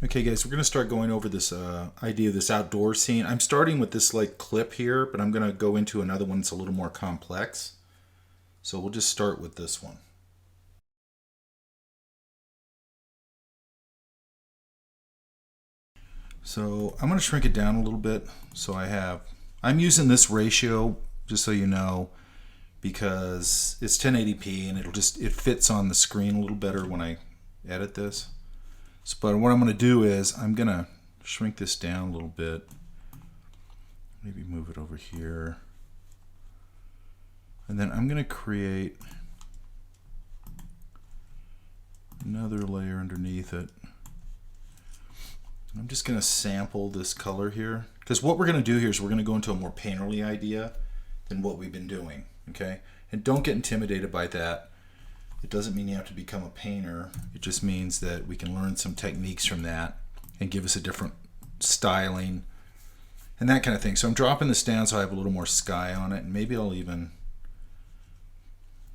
Okay, guys, we're going to start going over this idea of this outdoor scene. I'm starting with this like clip here, but I'm going to go into another one that's a little more complex. So we'll just start with this one. So I'm going to shrink it down a little bit. So I'm using this ratio, just so you know, because it's 1080p and it fits on the screen a little better when I edit this. So, but what I'm going to do is I'm going to shrink this down a little bit. Maybe move it over here. And then I'm going to create another layer underneath it. I'm just going to sample this color here, because what we're going to do here is we're going to go into a more painterly idea than what we've been doing. Okay, and don't get intimidated by that. It doesn't mean you have to become a painter. It just means that we can learn some techniques from that and give us a different styling and that kind of thing. So I'm dropping this down so I have a little more sky on it, and maybe I'll even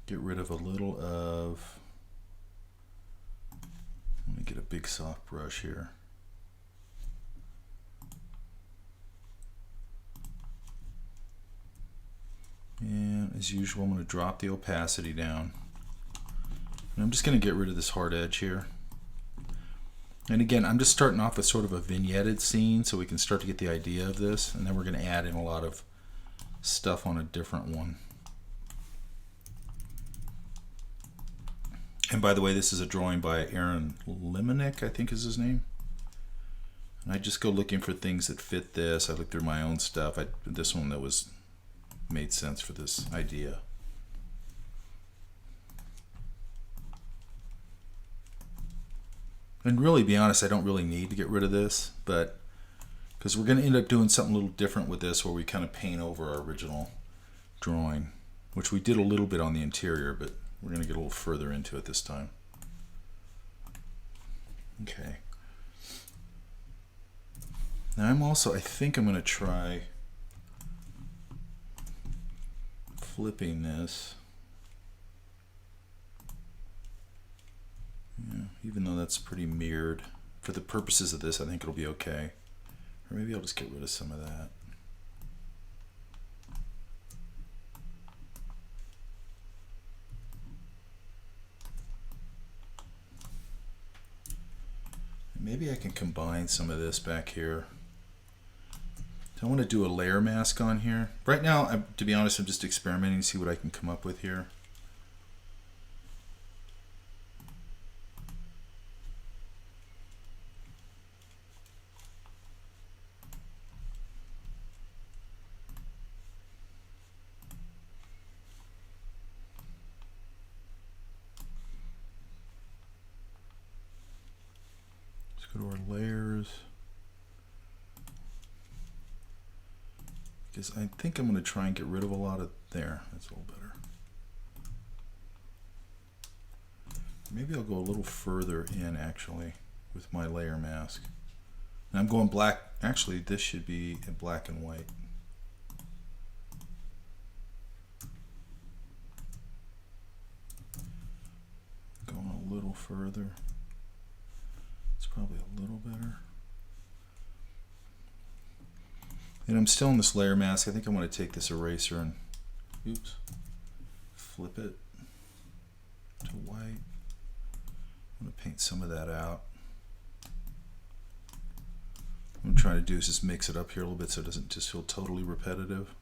get rid of a little of, let me get a big soft brush here. And as usual, I'm going to drop the opacity down. And I'm just going to get rid of this hard edge here. And again, I'm just starting off with sort of a vignetted scene so we can start to get the idea of this. And then we're going to add in a lot of stuff on a different one. And by the way, this is a drawing by Aaron Limonick, I think is his name. And I just go looking for things that fit this. I look through my own stuff. This one that made sense for this idea. And really, be honest, I don't really need to get rid of this, but because we're going to end up doing something a little different with this, where we kind of paint over our original drawing, which we did a little bit on the interior, but we're going to get a little further into it this time. Okay. Now I think I'm going to try flipping this. Yeah, even though that's pretty mirrored. For the purposes of this, I think it'll be okay. Or maybe I'll just get rid of some of that. Maybe I can combine some of this back here. I want to do a layer mask on here. Right now, to be honest, I'm just experimenting to see what I can come up with here. Let's go to our layers. Because I think I'm going to try and get rid of a lot of there. That's a little better. Maybe I'll go a little further in actually with my layer mask. And I'm going black. Actually, this should be in black and white. Going a little further. It's probably a little better. And I'm still in this layer mask. I think I'm going to take this eraser and, oops, flip it to white. I'm going to paint some of that out. What I'm trying to do is just mix it up here a little bit so it doesn't just feel totally repetitive.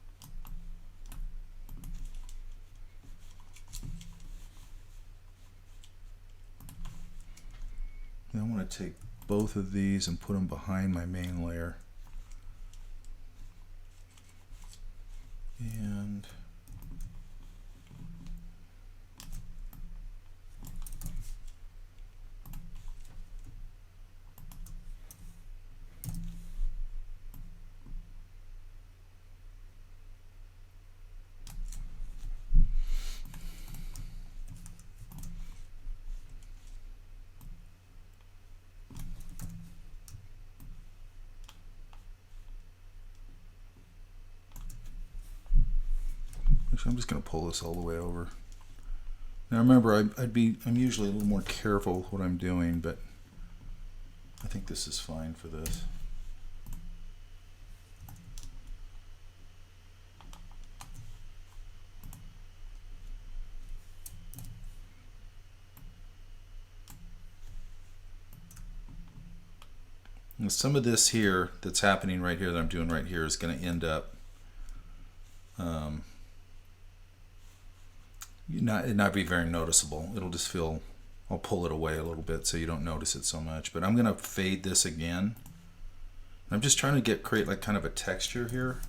Now I want to take both of these and put them behind my main layer. And actually, I'm just going to pull this all the way over. Now remember, I'm usually a little more careful with what I'm doing, but I think this is fine for this. And some of this here that's happening right here that I'm doing right here is going to end up not be very noticeable. It'll just feel, I'll pull it away a little bit so you don't notice it so much. But I'm going to fade this again. I'm just trying to create like kind of a texture here.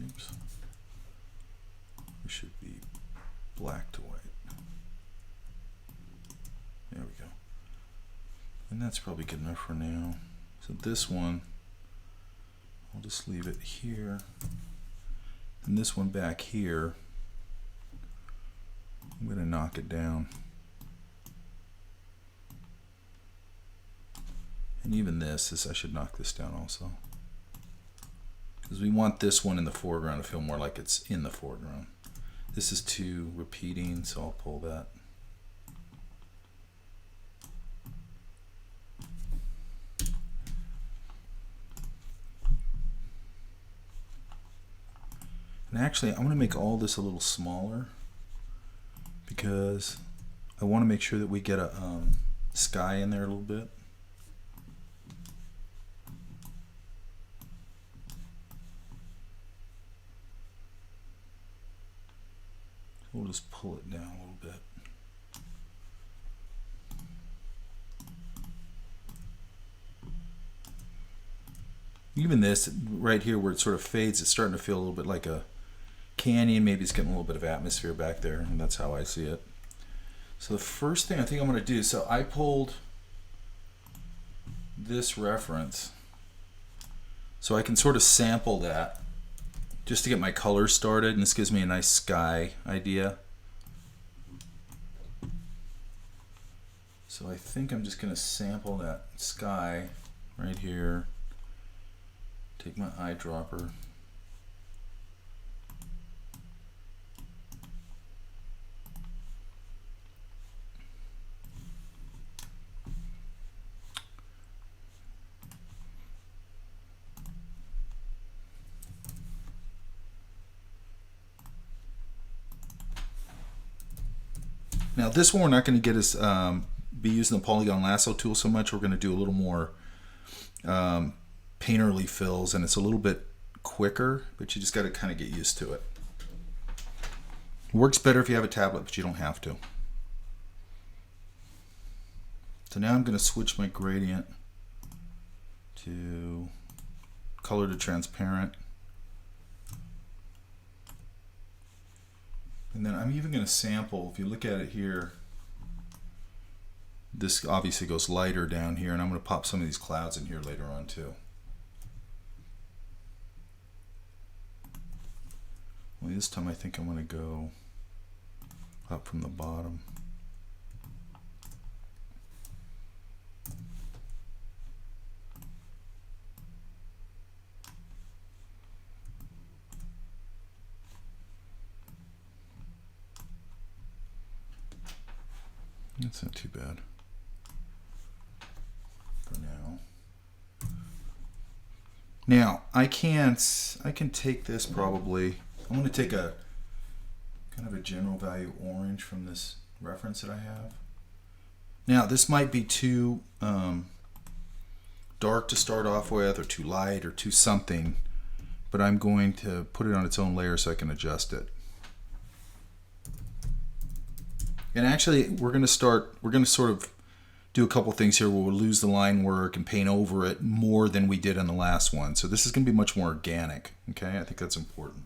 Oops. It should be black to white. There we go. And that's probably good enough for now. So this one, I'll just leave it here. And this one back here, I'm going to knock it down. And even this, I should knock this down also. Because we want this one in the foreground to feel more like it's in the foreground. This is too repeating, so I'll pull that. And actually, I'm going to make all this a little smaller because I want to make sure that we get a sky in there a little bit. We'll just pull it down a little bit. Even this right here where it sort of fades, it's starting to feel a little bit like a canyon. Maybe it's getting a little bit of atmosphere back there, and that's how I see it. So the first thing I think I'm going to do, so I pulled this reference so I can sort of sample that just to get my colors started, and this gives me a nice sky idea. So I think I'm just going to sample that sky right here. Take my eyedropper. Now this one we're not going to get us be using the polygon lasso tool so much. We're going to do a little more painterly fills, and it's a little bit quicker, but you just got to kind of get used to it. Works better if you have a tablet, but you don't have to. So now I'm going to switch my gradient to color to transparent. And then I'm even going to sample, if you look at it here, this obviously goes lighter down here, and I'm going to pop some of these clouds in here later on too. Well, this time I think I'm going to go up from the bottom. That's not too bad for now. Now I can take this probably. I'm going to take a kind of a general value orange from this reference that I have. Now this might be too dark to start off with, or too light, or too something, but I'm going to put it on its own layer so I can adjust it. And actually, we're going to sort of do a couple things here where we'll lose the line work and paint over it more than we did on the last one. So this is going to be much more organic. Okay, I think that's important.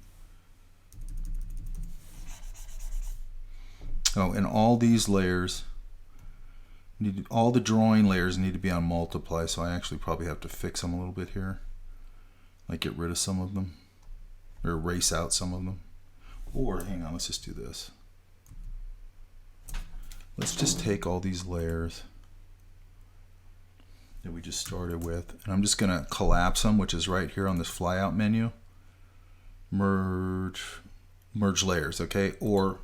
Oh, and all these layers, all the drawing layers need to be on multiply. So I actually probably have to fix them a little bit here, like get rid of some of them, or erase out some of them. Or hang on, let's just do this. Let's just take all these layers that we just started with, and I'm just going to collapse them, which is right here on this flyout menu. Merge, merge layers, okay, or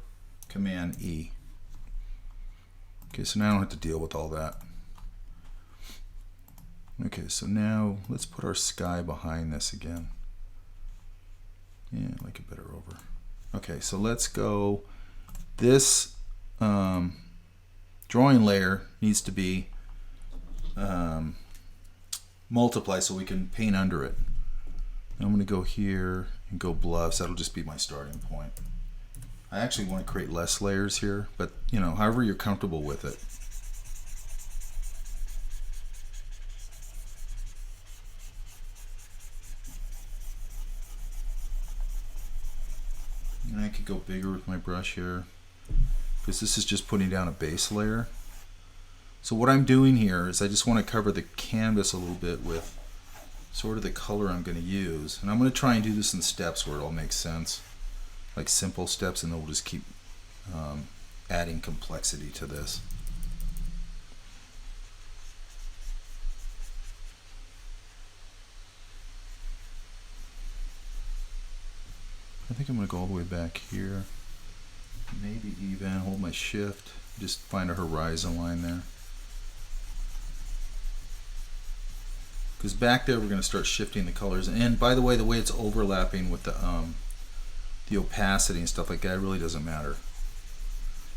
Command E. Okay, so now I don't have to deal with all that. Okay, so now let's put our sky behind this again. Yeah, I like it better over. Okay, so let's go. This drawing layer needs to be multiply so we can paint under it. I'm going to go here and go bluffs. That'll just be my starting point. I actually want to create less layers here, but you know, however you're comfortable with it. And I could go bigger with my brush here, because this is just putting down a base layer. So what I'm doing here is I just want to cover the canvas a little bit with sort of the color I'm going to use. And I'm going to try and do this in steps where it all makes sense. Like simple steps, and then we'll just keep adding complexity to this. I think I'm going to go all the way back here. Maybe even hold my shift, just find a horizon line there. Because back there we're going to start shifting the colors. And by the way it's overlapping with the opacity and stuff like that, it really doesn't matter.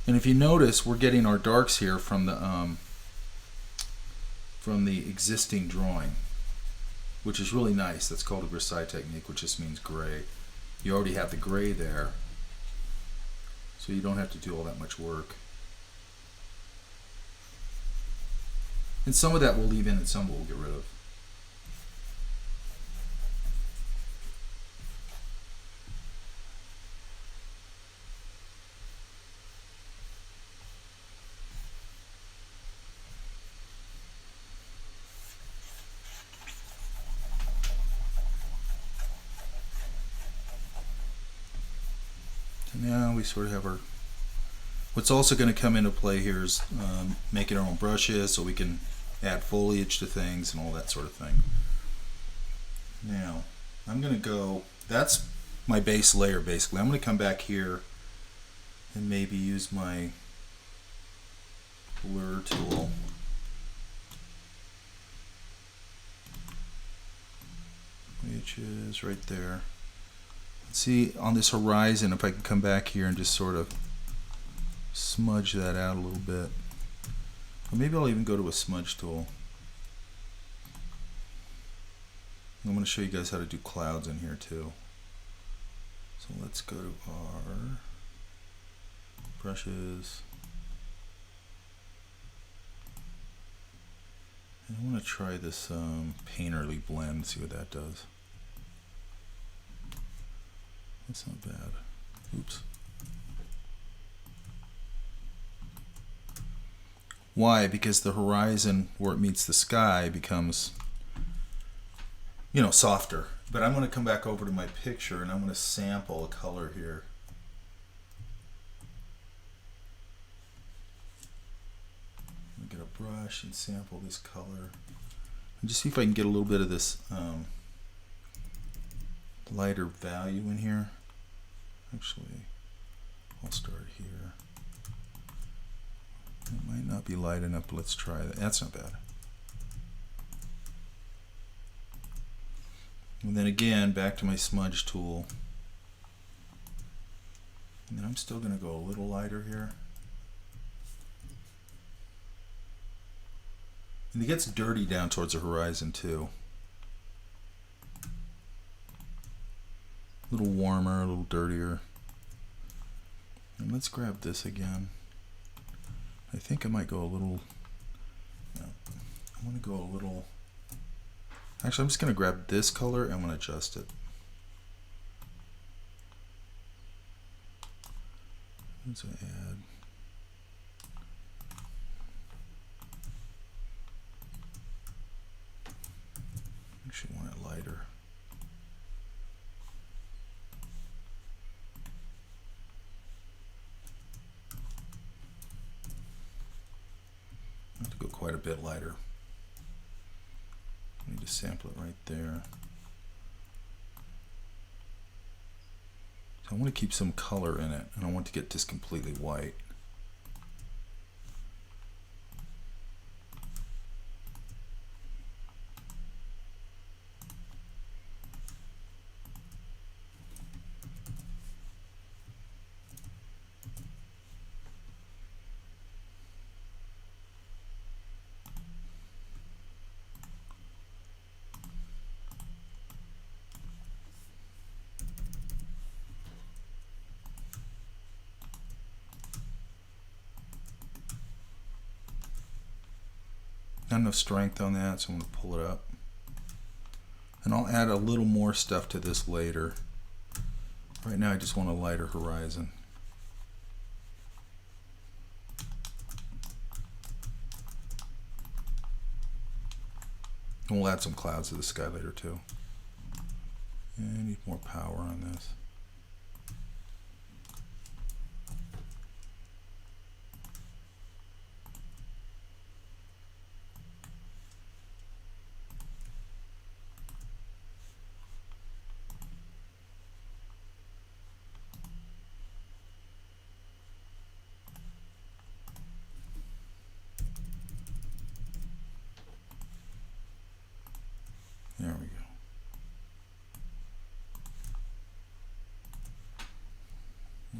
And if you notice, we're getting our darks here from the existing drawing, which is really nice. That's called a grisaille technique, which just means gray. You already have the gray there, so you don't have to do all that much work. And some of that we'll leave in and some we'll get rid of. Now we sort of have our, what's also going to come into play here is making our own brushes so we can add foliage to things and all that sort of thing. Now I'm going to go, that's my base layer basically. I'm going to come back here and maybe use my blur tool. Which is right there. See on this horizon, if I can come back here and just sort of smudge that out a little bit. Or maybe I'll even go to a smudge tool. I'm going to show you guys how to do clouds in here too. So let's go to our brushes. And I want to try this painterly blend, see what that does. That's not bad. Oops. Why? Because the horizon where it meets the sky becomes, you know, softer. But I'm going to come back over to my picture and I'm going to sample a color here. I'm going to get a brush and sample this color. And just see if I can get a little bit of this lighter value in here. Actually, I'll start here. It might not be light enough, but let's try that. That's not bad. And then again, back to my smudge tool. And then I'm still going to go a little lighter here. And it gets dirty down towards the horizon too. A little warmer, a little dirtier. And let's grab this again. I think I might go a little, no, I want to go a little, actually I'm just going to grab this color and I'm going to adjust it. Let's add, actually want it lighter. I have to go quite a bit lighter. I need to sample it right there. So I want to keep some color in it. I don't want to get just completely white. Not enough strength on that, so I'm going to pull it up. And I'll add a little more stuff to this later. Right now I just want a lighter horizon. And we'll add some clouds to the sky later too. And I need more power on this. There we go.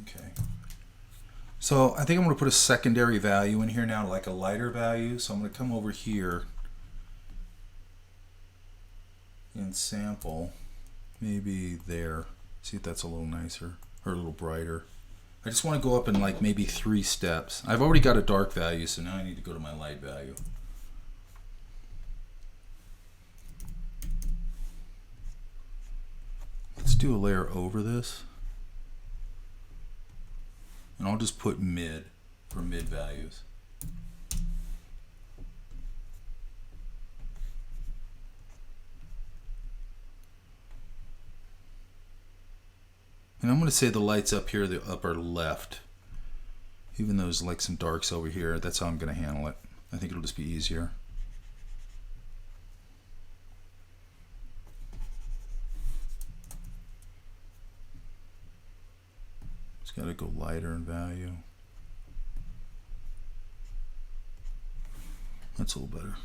Okay. So I think I'm going to put a secondary value in here now, like a lighter value. So I'm going to come over here and sample, maybe there. See if that's a little nicer or a little brighter. I just want to go up in like maybe 3 steps. I've already got a dark value, so now I need to go to my light value. Let's do a layer over this. And I'll just put mid for mid values. And I'm going to say the light's up here, the upper left. Even though there's like some darks over here, that's how I'm going to handle it. I think it'll just be easier. Got to go lighter in value. That's a little better.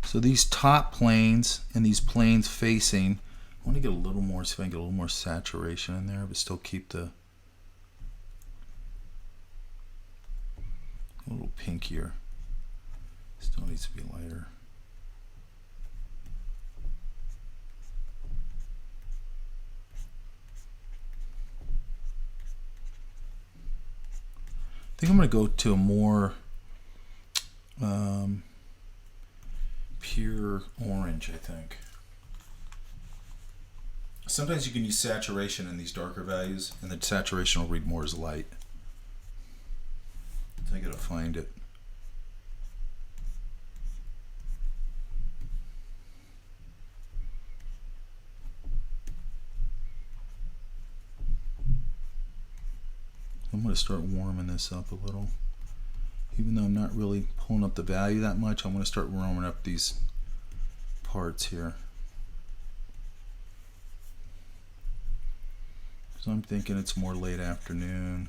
So these top planes and these planes facing, I want to get a little more, see if I can get a little more saturation in there, but still keep the a little pinkier. Still needs to be lighter. I think I'm going to go to a more pure orange, I think. Sometimes you can use saturation in these darker values, and the saturation will read more as light. So I got to find it. I'm going to start warming this up a little. Even though I'm not really pulling up the value that much, I'm going to start warming up these parts here. So I'm thinking it's more late afternoon.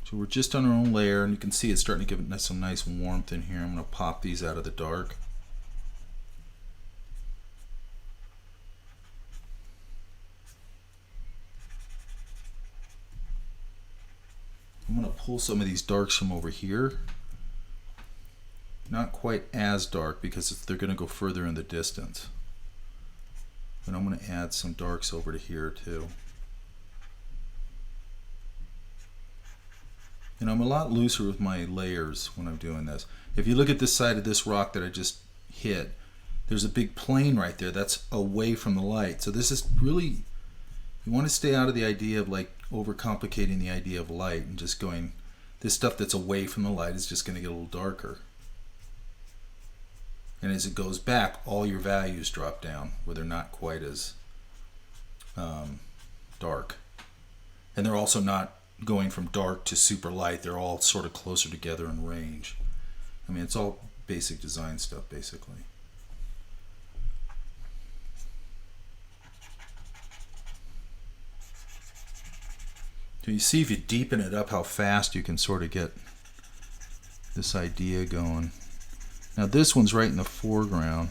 So we're just on our own layer, and you can see it's starting to give it some nice warmth in here. I'm going to pop these out of the dark. I'm going to pull some of these darks from over here. Not quite as dark because they're going to go further in the distance. But I'm going to add some darks over to here too. And I'm a lot looser with my layers when I'm doing this. If you look at this side of this rock that I just hit, there's a big plane right there that's away from the light. So this is really, you want to stay out of the idea of like overcomplicating the idea of light and just going, this stuff that's away from the light is just going to get a little darker. And as it goes back, all your values drop down where they're not quite as dark. And they're also not going from dark to super light. They're all sort of closer together in range. I mean, it's all basic design stuff, basically. So you see if you deepen it up how fast you can sort of get this idea going. Now this one's right in the foreground.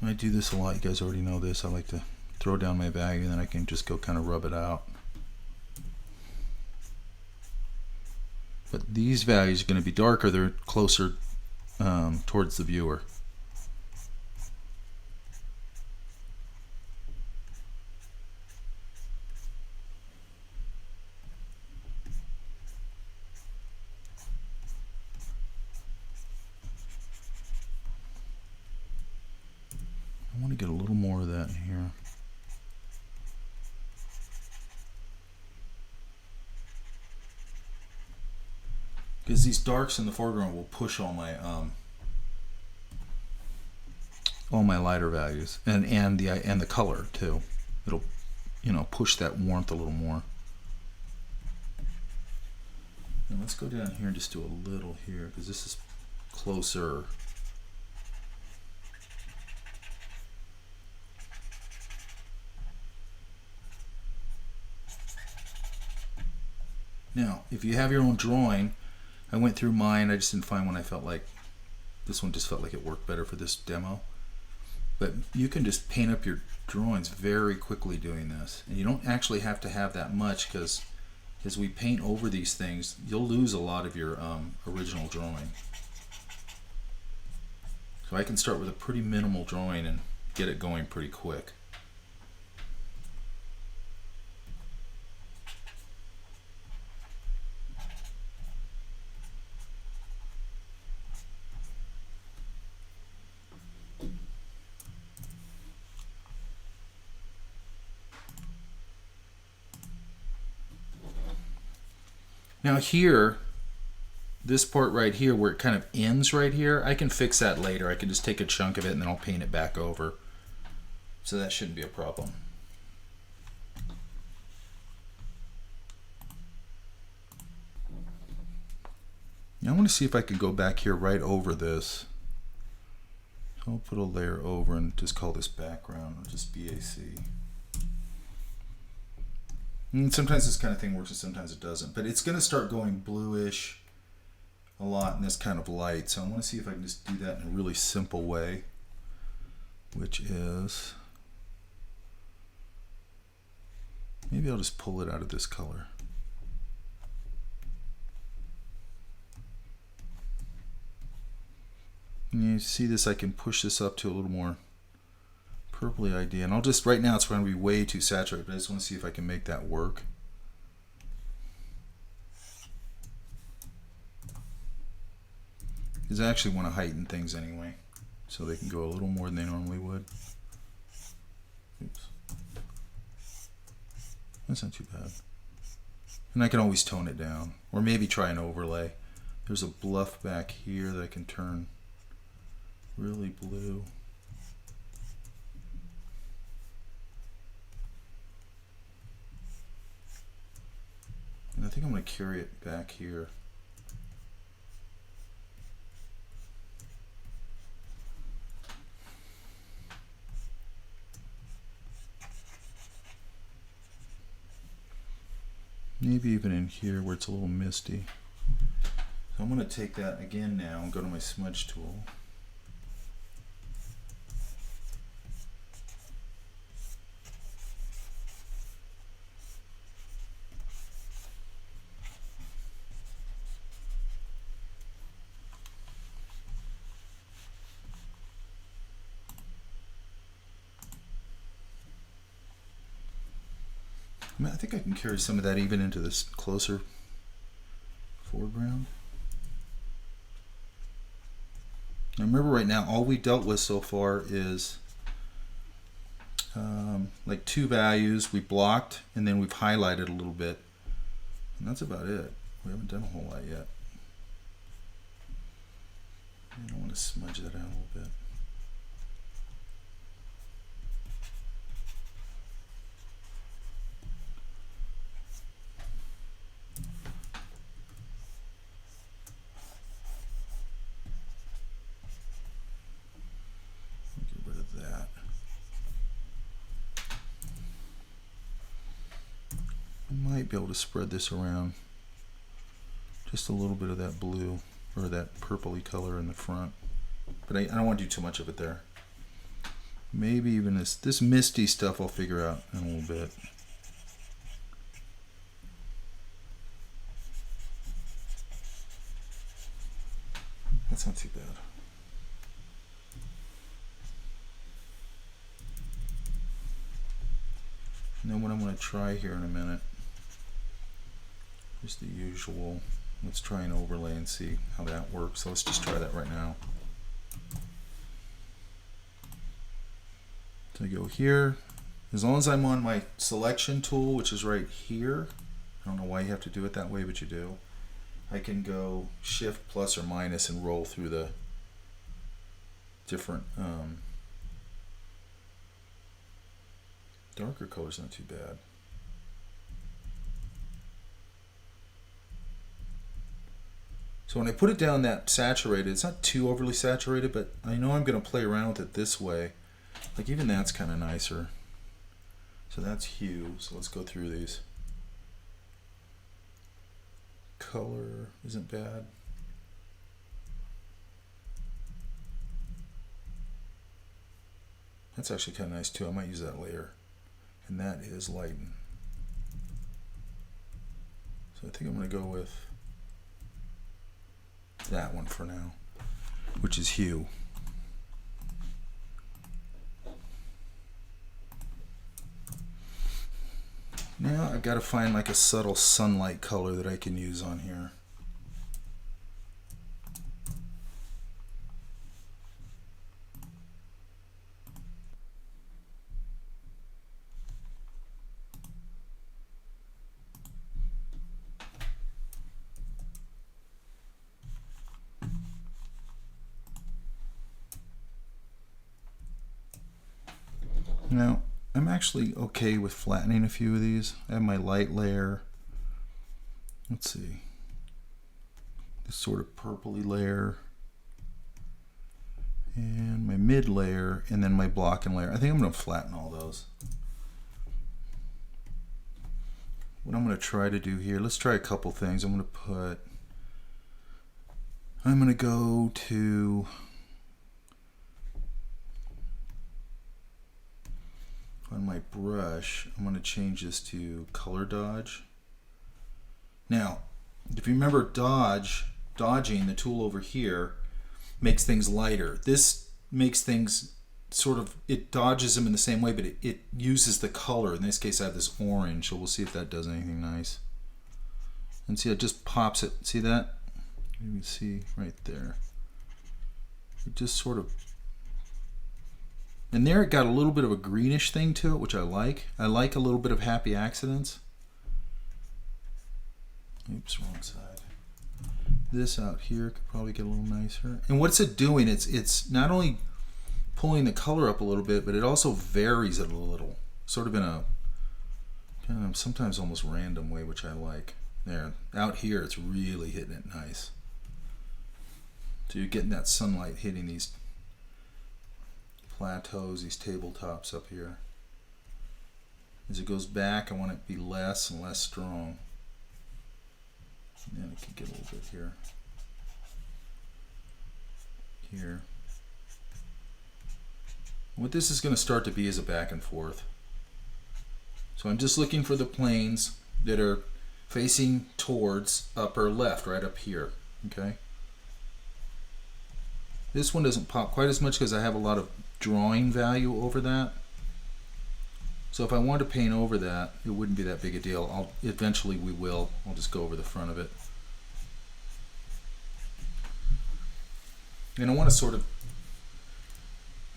I do this a lot, you guys already know this. I like to throw down my value and then I can just go kind of rub it out. But these values are going to be darker, they're closer towards the viewer. I want to get a little more of that in here. Because these darks in the foreground will push all my lighter values and the color too. It'll, you know, push that warmth a little more. Now let's go down here and just do a little here because this is closer. Now, if you have your own drawing, I went through mine, I just didn't find one I felt like, this one just felt like it worked better for this demo. But you can just paint up your drawings very quickly doing this. And you don't actually have to have that much because as we paint over these things, you'll lose a lot of your original drawing. So I can start with a pretty minimal drawing and get it going pretty quick. Now here, this part right here where it kind of ends right here, I can fix that later. I can just take a chunk of it and then I'll paint it back over. So that shouldn't be a problem. Now I want to see if I can go back here right over this. So I'll put a layer over and just call this background, or just BAC. And sometimes this kind of thing works and sometimes it doesn't, but it's going to start going bluish a lot in this kind of light. So I want to see if I can just do that in a really simple way, which is, maybe I'll just pull it out of this color. And you see this, I can push this up to a little more purpley idea, and I'll just, right now it's going to be way too saturated, but I just want to see if I can make that work. Because I actually want to heighten things anyway, so they can go a little more than they normally would. Oops. That's not too bad. And I can always tone it down, or maybe try an overlay. There's a bluff back here that I can turn really blue. And I think I'm going to carry it back here. Maybe even in here where it's a little misty. So I'm going to take that again now and go to my smudge tool. I think I can carry some of that even into this closer foreground. Now remember, right now all we dealt with so far is like two values we blocked, and then we've highlighted a little bit, and that's about it. We haven't done a whole lot yet. I don't want to smudge that out a little bit. might be able to spread this around. Just a little bit of that blue or that purpley color in the front. But I don't want to do too much of it there. Maybe even this misty stuff I'll figure out in a little bit. That's not too bad. And then what I'm going to try here in a minute is the usual. Let's try an overlay and see how that works. So let's just try that right now. So I go here. As long as I'm on my selection tool, which is right here, I don't know why you have to do it that way, but you do. I can go shift plus or minus and roll through the different darker colors. Not too bad. So when I put it down that saturated, it's not too overly saturated, but I know I'm going to play around with it this way. Like even that's kind of nicer. So that's hue. So let's go through these. Color isn't bad. That's actually kind of nice too. I might use that layer. And that is lighten. So I think I'm going to go with that one for now, which is hue. Now I've got to find like a subtle sunlight color that I can use on here. Now, I'm actually okay with flattening a few of these. I have my light layer. Let's see. This sort of purpley layer. And my mid layer, and then my blocking layer. I think I'm going to flatten all those. What I'm going to try to do here, let's try a couple things. I'm going to go to on my brush, I'm going to change this to color dodge. Now, if you remember dodging, the tool over here makes things lighter. This makes things sort of, it dodges them in the same way, but it uses the color. In this case, I have this orange, so we'll see if that does anything nice. And see, it just pops it. See that? You can see right there. It just sort of, and there it got a little bit of a greenish thing to it, which I like. I like a little bit of happy accidents. Oops, wrong side. This out here could probably get a little nicer. And what's it doing? It's not only pulling the color up a little bit, but it also varies it a little. Sort of in a kind of sometimes almost random way, which I like. There, out here it's really hitting it nice. So you're getting that sunlight hitting these plateaus, these tabletops up here. As it goes back, I want it to be less and less strong. And then it can get a little bit here. Here. What this is going to start to be is a back and forth. So I'm just looking for the planes that are facing towards upper left, right up here. Okay. This one doesn't pop quite as much because I have a lot of drawing value over that. So if I want to paint over that, it wouldn't be that big a deal. Eventually we will. I'll just go over the front of it. And I want to sort of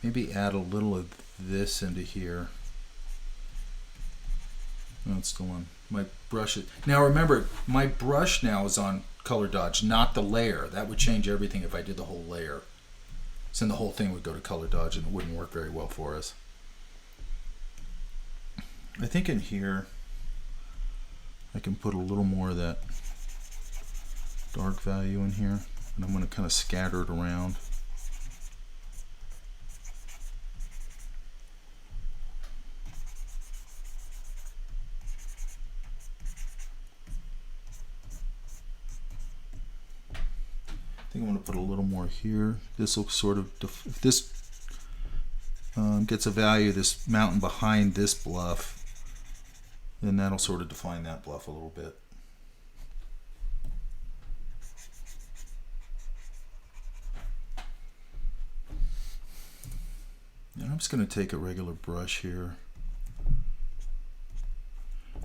maybe add a little of this into here. No, it's still on my brush. Now remember, my brush now is on color dodge, not the layer. That would change everything if I did the whole layer. So then the whole thing would go to color dodge and it wouldn't work very well for us. I think in here I can put a little more of that dark value in here, and I'm going to kind of scatter it around. want to put a little more here. This will sort of, if this gets a value, this mountain behind this bluff, then that'll sort of define that bluff a little bit. And I'm just going to take a regular brush here.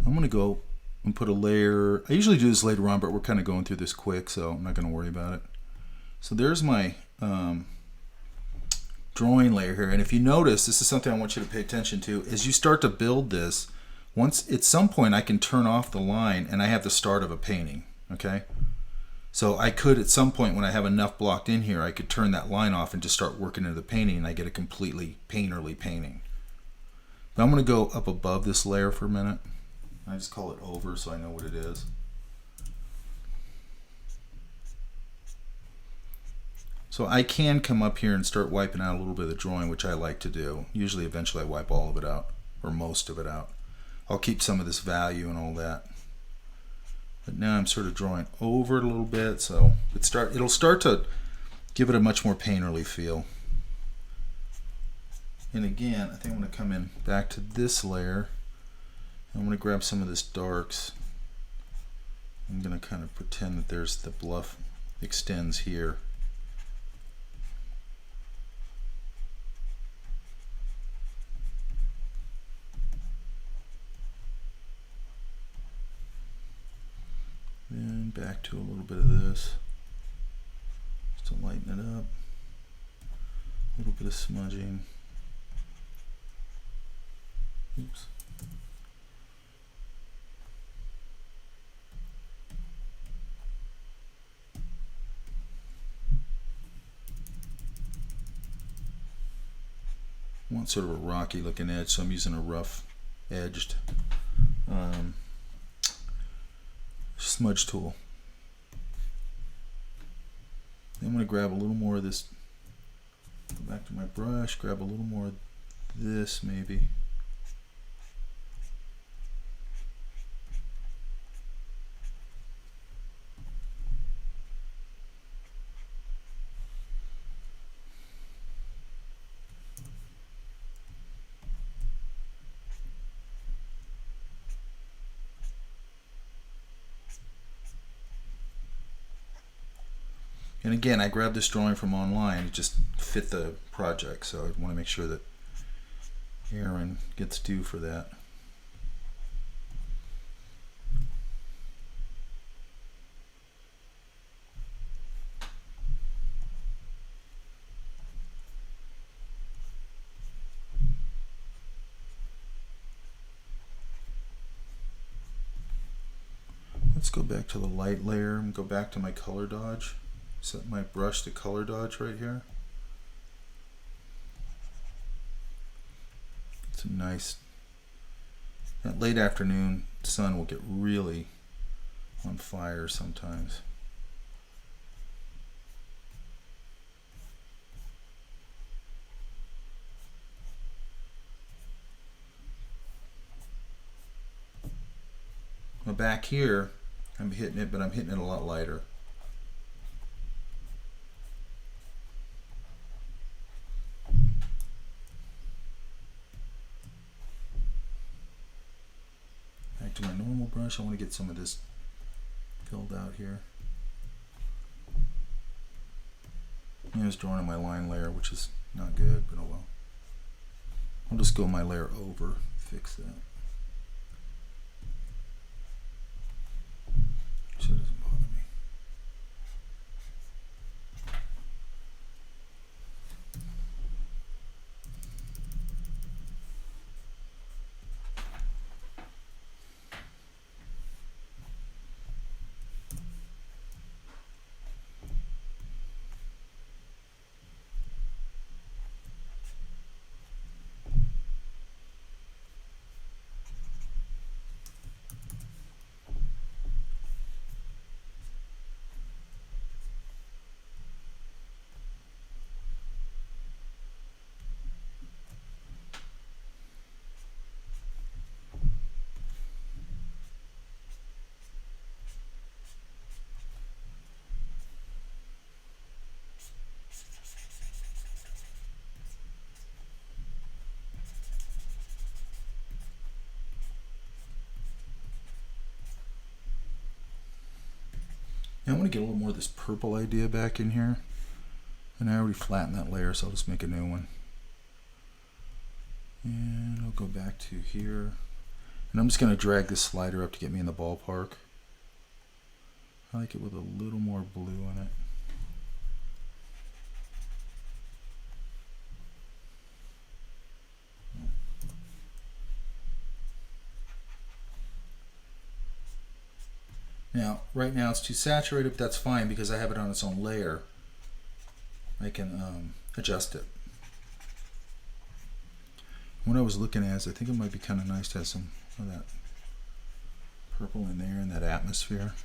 I'm going to go and put a layer. I usually do this later on, but we're kind of going through this quick, so I'm not going to worry about it. So there's my drawing layer here. And if you notice, this is something I want you to pay attention to. As you start to build this, once at some point I can turn off the line and I have the start of a painting. Okay? So I could, at some point when I have enough blocked in here, I could turn that line off and just start working into the painting, and I get a completely painterly painting. Now I'm going to go up above this layer for a minute. I just call it over so I know what it is. So I can come up here and start wiping out a little bit of the drawing, which I like to do. Usually eventually I wipe all of it out, or most of it out. I'll keep some of this value and all that. But now I'm sort of drawing over it a little bit, so it'll start to give it a much more painterly feel. And again, I think I'm going to come in back to this layer. I'm going to grab some of this darks. I'm going to kind of pretend that there's the bluff extends here. Then back to a little bit of this, just to lighten it up. A little bit of smudging. Oops. I want sort of a rocky looking edge, so I'm using a rough edged smudge tool. Then I'm going to grab a little more of this, go back to my brush, grab a little more of this maybe. And again, I grabbed this drawing from online. It just fit the project, so I want to make sure that Aaron gets due for that. Let's go back to the light layer and go back to my color dodge. Set my brush to color dodge right here. It's a nice, that late afternoon sun will get really on fire sometimes. Now back here, I'm hitting it, but I'm hitting it a lot lighter. To my normal brush, I want to get some of this filled out here. I was drawing on my line layer, which is not good, but oh well. I'll just go my layer over, fix that. So it doesn't bother me. Now I want to get a little more of this purple idea back in here. And I already flattened that layer, so I'll just make a new one. And I'll go back to here. And I'm just going to drag this slider up to get me in the ballpark. I like it with a little more blue in it. Now, right now it's too saturated, but that's fine because I have it on its own layer. I can adjust it. What I was looking at is I think it might be kind of nice to have some of that purple in there in that atmosphere.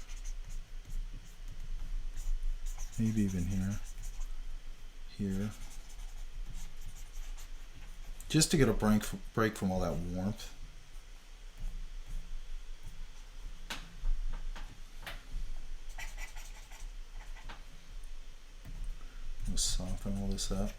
Maybe even here. Just to get a break from all that warmth. We'll soften all this up.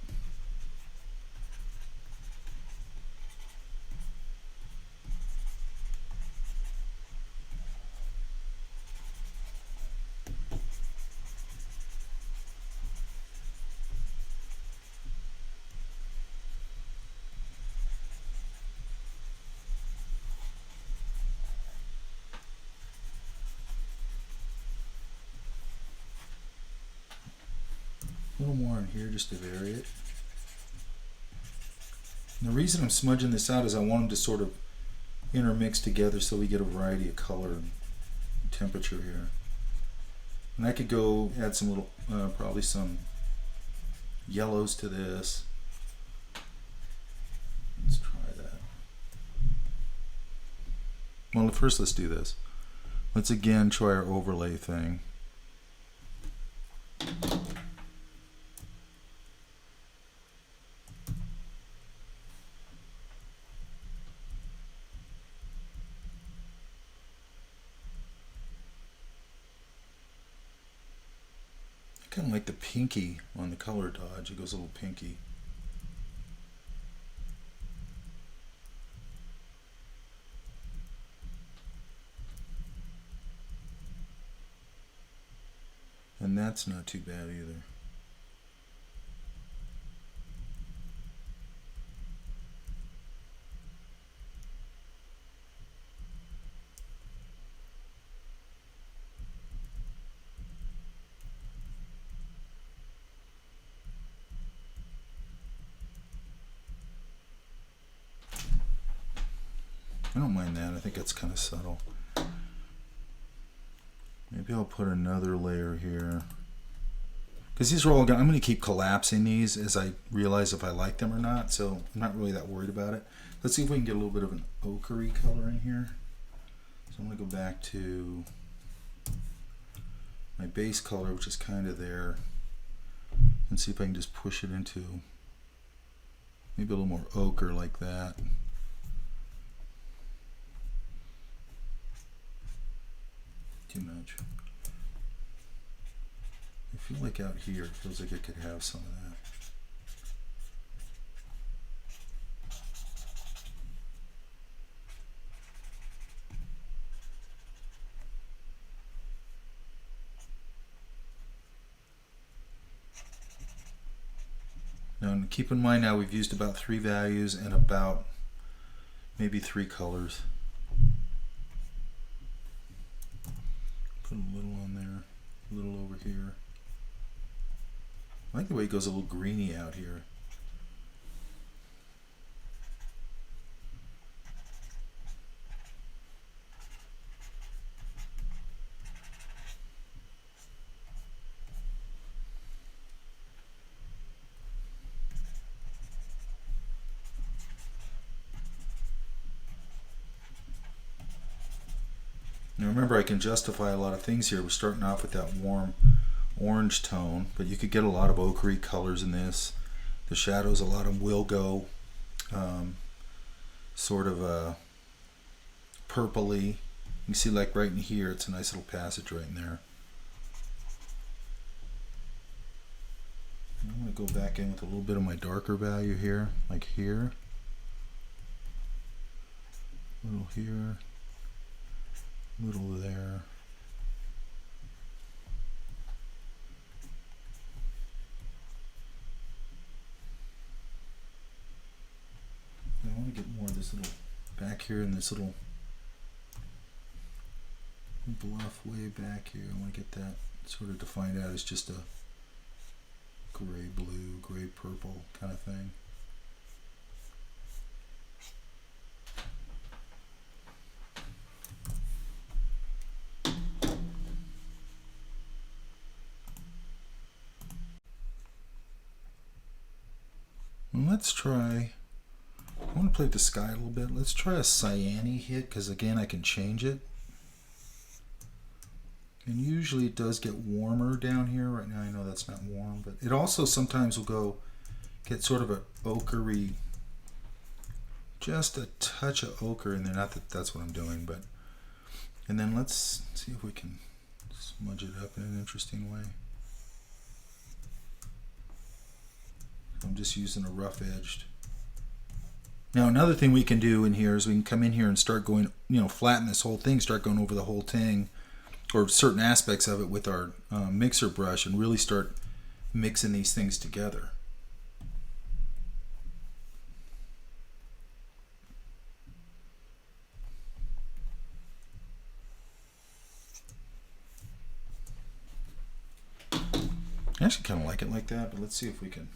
A little more in here just to vary it. And the reason I'm smudging this out is I want them to sort of intermix together so we get a variety of color and temperature here. And I could go add some little, probably some yellows to this. Let's try that. Well, first let's do this. Let's again try our overlay thing. Kind of like the pinky on the color dodge. It goes a little pinky. And that's not too bad either. I don't mind that. I think it's kind of subtle. Maybe I'll put another layer here. Because these are all I'm going to keep collapsing these as I realize if I like them or not. So I'm not really that worried about it. Let's see if we can get a little bit of an ochre-y color in here. So I'm going to go back to my base color, which is kind of there. And see if I can just push it into maybe a little more ochre like that. Too much. I feel like out here it feels like it could have some of that. Now keep in mind now we've used about 3 values and about maybe 3 colors. Put a little on there, a little over here. I like the way it goes a little greeny out here. Now remember, I can justify a lot of things here. We're starting off with that warm orange tone, but you could get a lot of ochre colors in this. The shadows, a lot of them will go sort of purpley. You can see like right in here, it's a nice little passage right in there. I'm going to go back in with a little bit of my darker value here, like here. A little here. Little there. more of this little back here and this little bluff way back here. I want to get that sort of defined out as just a gray blue, gray purple kind of thing. And let's try, I want to play with the sky a little bit. Let's try a cyany hit, because again I can change it. And usually it does get warmer down here. Right now I know that's not warm, but it also sometimes will get sort of a ochre-y, just a touch of ochre in there. Not that that's what I'm doing, but, and then let's see if we can smudge it up in an interesting way. I'm just using a rough edged. Now another thing we can do in here is we can come in here and start going, flatten this whole thing, start going over the whole thing, or certain aspects of it with our mixer brush, and really start mixing these things together. I actually kind of like it like that, but let's see if we can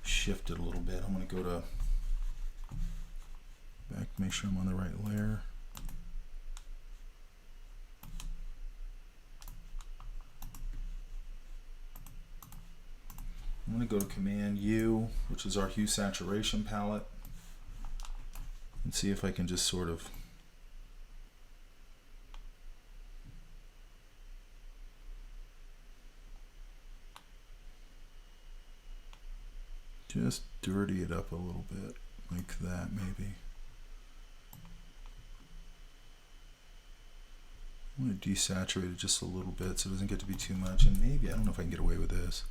shift it a little bit. I'm going to go to back, make sure I'm on the right layer. I'm going to go to Command U, which is our hue saturation palette, and see if I can just sort of just dirty it up a little bit, like that maybe. I'm going to desaturate it just a little bit so it doesn't get to be too much, and maybe, I don't know if I can get away with this.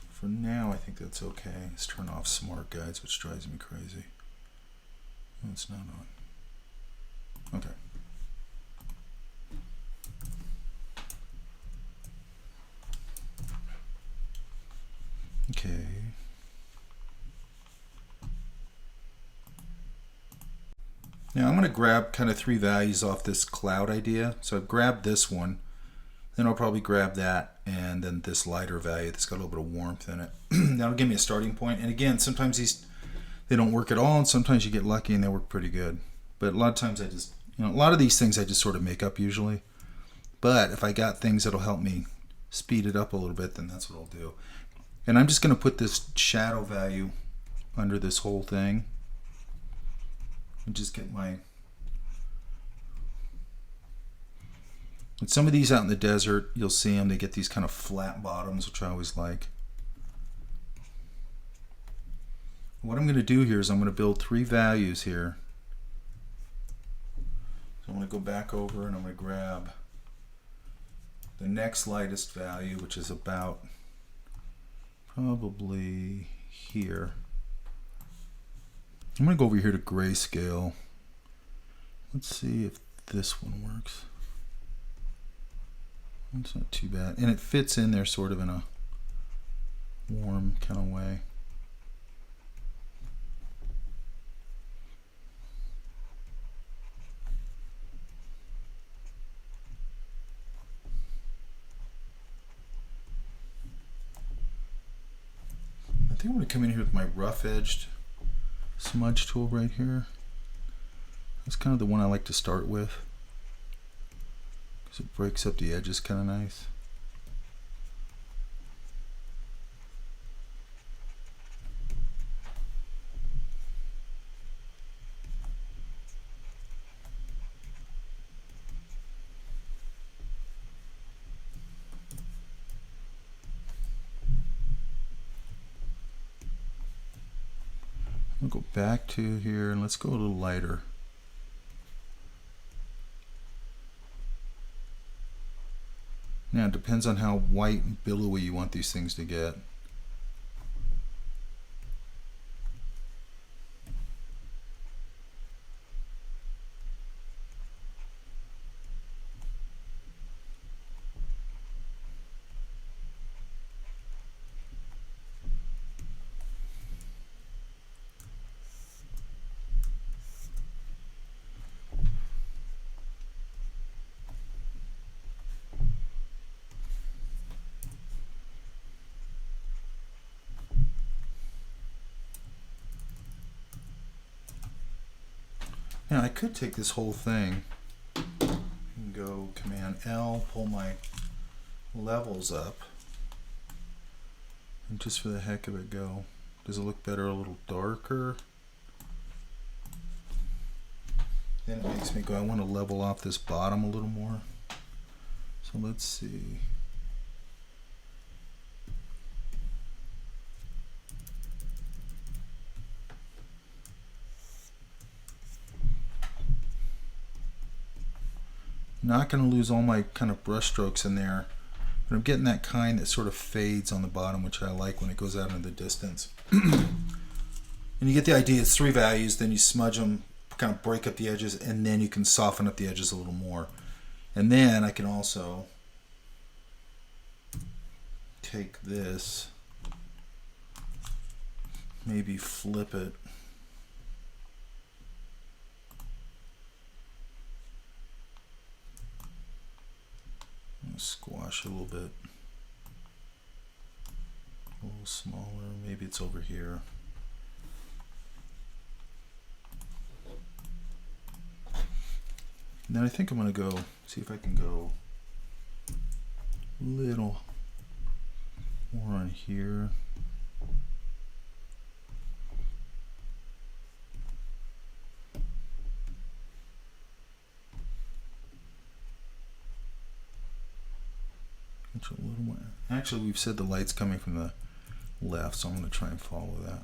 For now, I think that's okay. Let's turn off Smart Guides, which drives me crazy. Oh, it's not on. Okay. Okay. Now I'm going to grab kind of 3 values off this cloud idea. So I've grabbed this one. Then I'll probably grab that, and then this lighter value that's got a little bit of warmth in it. That'll give me a starting point. And again, sometimes they don't work at all, and sometimes you get lucky and they work pretty good. But a lot of times I just, a lot of these things I just sort of make up usually. But if I got things that'll help me speed it up a little bit, then that's what I'll do. And I'm just going to put this shadow value under this whole thing. And just get my... And some of these out in the desert, you'll see them, they get these kind of flat bottoms, which I always like. What I'm going to do here is I'm going to build 3 values here. So I'm going to go back over and I'm going to grab the next lightest value, which is about probably here. I'm going to go over here to grayscale. Let's see if this one works. It's not too bad, and it fits in there sort of in a warm kind of way. I think I'm going to come in here with my rough edged smudge tool right here. That's kind of the one I like to start with, because it breaks up the edges kind of nice. I'll go back to here and let's go a little lighter. Now it depends on how white and billowy you want these things to get. Now I could take this whole thing and go Command L, pull my levels up, and just for the heck of it go. Does it look better a little darker? Then it makes me go, I want to level off this bottom a little more. So let's see. Not going to lose all my kind of brush strokes in there, but I'm getting that kind that sort of fades on the bottom, which I like when it goes out into the distance. And you get the idea, it's 3 values, then you smudge them, kind of break up the edges, and then you can soften up the edges a little more. And then I can also take this, maybe flip it. Squash a little bit. A little smaller, maybe it's over here. And then I think I'm going to go, see if I can go a little more on here. A little more. Actually, we've said the light's coming from the left, so I'm going to try and follow that.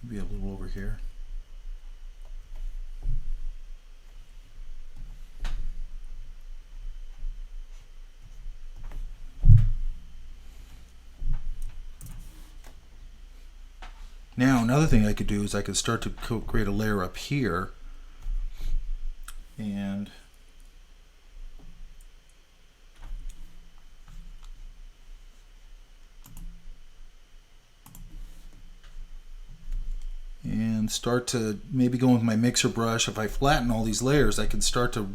Maybe a little over here. Now another thing I could do is I could start to create a layer up here, and start to maybe go with my mixer brush. If I flatten all these layers, I can start to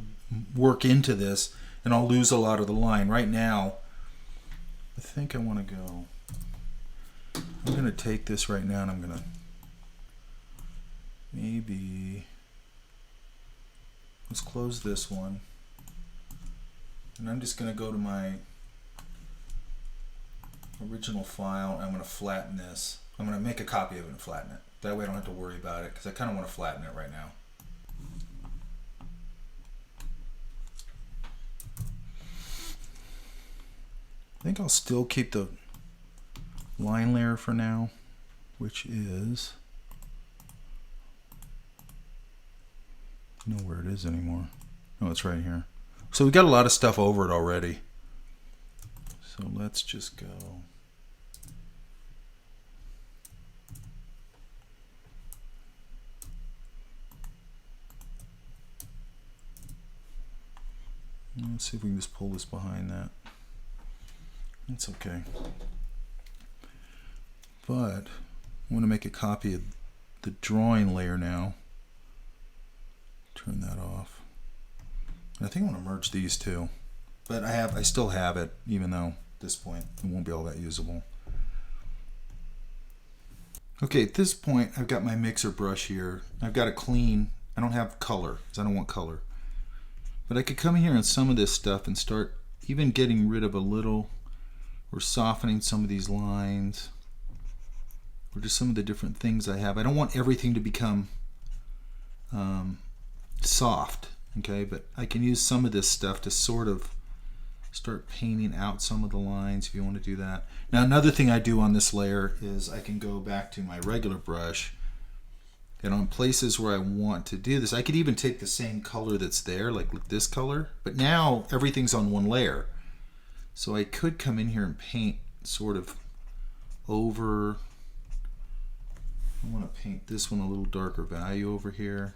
work into this, and I'll lose a lot of the line. Right now, I think I want to go, I'm going to take this right now and I'm going to maybe, let's close this one, and I'm just going to go to my original file. I'm going to flatten this. I'm going to make a copy of it and flatten it. That way I don't have to worry about it, because I kind of want to flatten it right now. I think I'll still keep the line layer for now, which is, I don't know where it is anymore. Oh, it's right here. So we got a lot of stuff over it already. So let's just go. Let's see if we can just pull this behind that. It's okay. But I want to make a copy of the drawing layer now. Turn that off. And I think I want to merge these two. But I still have it, even though at this point it won't be all that usable. Okay, at this point I've got my mixer brush here. I've got it clean. I don't have color, because I don't want color. But I could come in here on some of this stuff and start even getting rid of a little, or softening some of these lines, or just some of the different things I have. I don't want everything to become soft, okay? But I can use some of this stuff to sort of start painting out some of the lines if you want to do that. Now another thing I do on this layer is I can go back to my regular brush, and on places where I want to do this, I could even take the same color that's there, like this color, but now everything's on one layer. So I could come in here and paint sort of over. I want to paint this one a little darker value over here.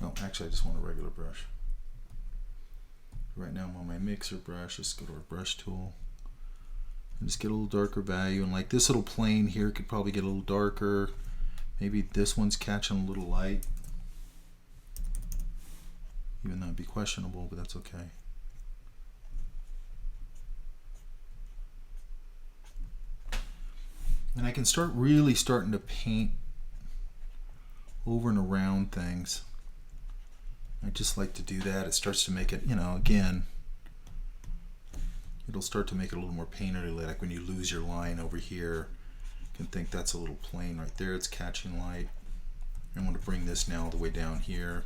Oh, actually I just want a regular brush. Right now I'm on my mixer brush. Let's go to our brush tool and just get a little darker value. And like this little plane here could probably get a little darker. Maybe this one's catching a little light. Even though it'd be questionable, but that's okay. And I can start really starting to paint over and around things. I just like to do that. It starts to make it, you know, again, it'll start to make it a little more painterly. Like when you lose your line over here, you can think that's a little plane right there. It's catching light. I'm going to bring this now all the way down here.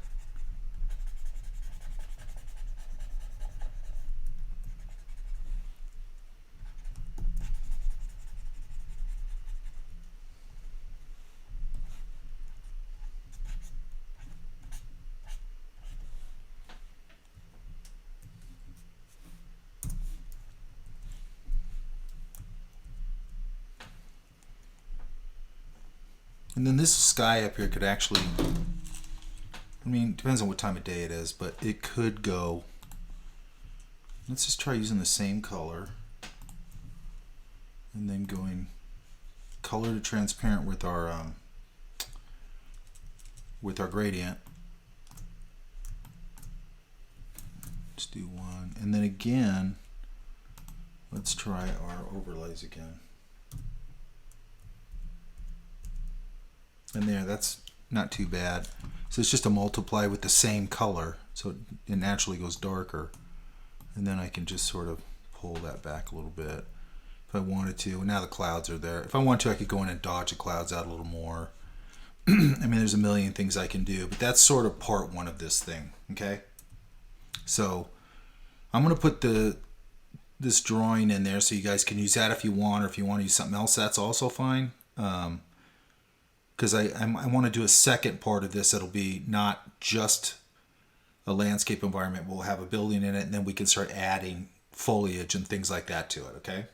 And then this sky up here could actually, I mean, depends on what time of day it is, but it could go, let's just try using the same color and then going color to transparent with our gradient. Let's do one, and then again, let's try our overlays again. And there, that's not too bad. So it's just a multiply with the same color, so it naturally goes darker. And then I can just sort of pull that back a little bit if I wanted to. Now the clouds are there. If I want to, I could go in and dodge the clouds out a little more. I mean, there's a million things I can do, but that's sort of part one of this thing, okay? So I'm going to put this drawing in there so you guys can use that if you want, or if you want to use something else, that's also fine. Because I want to do a second part of this that'll be not just a landscape environment. We'll have a building in it, and then we can start adding foliage and things like that to it, okay?